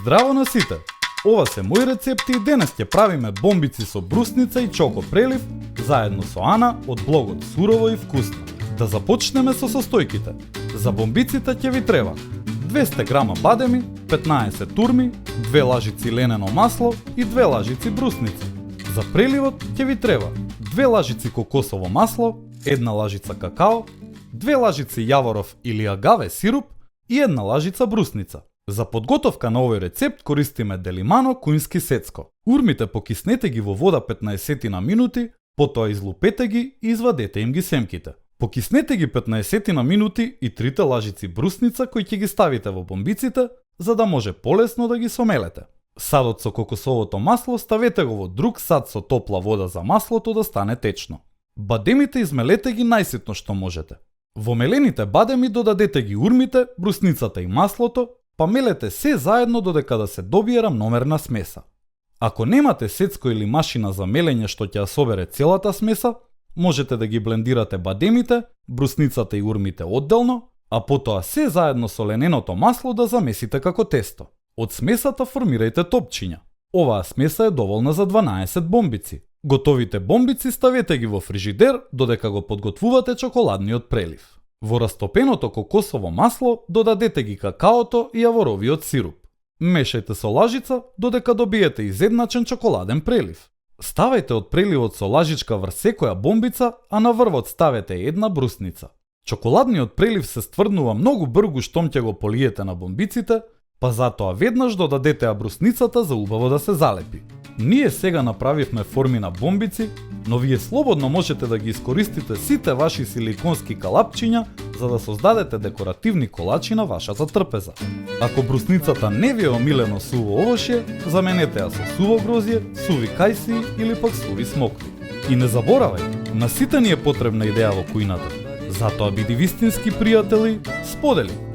Здраво на сите! Ова се мои рецепти и денес ќе правиме бомбици со брусница и чоко прелив заедно со Ана од блогот Сурово и вкусно. Да започнеме со состојките. За бомбиците ќе ви треба 200 грама бадеми, 15 турми, 2 лажици ленено масло и 2 лажици брусница. За преливот ќе ви треба 2 лажици кокосово масло, 1 лажица какао, 2 лажици јаворов или агаве сируп и 1 лажица брусница. За подготовка на овој рецепт користиме делимано кујнски сецко. Урмите покиснете ги во вода 15 на минути, потоа излупете ги и извадете им ги семките. Покиснете ги 15 на минути и 3 лажици брусница кои ќе ги ставите во бомбиците, за да може полесно да ги сомелете. Садот со кокосовото масло ставете го во друг сад со топла вода за маслото да стане течно. Бадемите измелете ги најситно што можете. Во мелените бадеми додадете ги урмите, брусницата и маслото, па мелете се заедно додека да се добие рамномерна смеса. Ако немате сецко или машина за мелење што ќе ја собере целата смеса, можете да ги блендирате бадемите, брусницата и урмите одделно, а потоа се заедно со лененото масло да замесите како тесто. Од смесата формирајте топчиња. Оваа смеса е доволна за 12 бомбици. Готовите бомбици ставете ги во фрижидер додека го подготвувате чоколадниот прелив. Во растопеното кокосово масло додадете ги какаото и јаворовиот сируп. Мешајте со лажица додека добиете изедначен чоколаден прелив. Ставајте од преливот со лажичка врз секоја бомбица, а на врвот ставете една брусница. Чоколадниот прелив се стврднува многу брзо штом ќе го полиете на бомбиците, па затоа веднаш додадете ја брусницата за убаво да се залепи. Ние сега направивме форми на бомбици, но вие слободно можете да ги искористите сите ваши силиконски калапчиња за да создадете декоративни колачи на вашата трпеза. Ако брусницата не ви е омилено суво овошје, заменете ја со суво грозје, суви кајсии или пак суви смокви. И не заборавај, на сите ни е потребна идеја во кујната. Затоа биди вистински пријатели, сподели!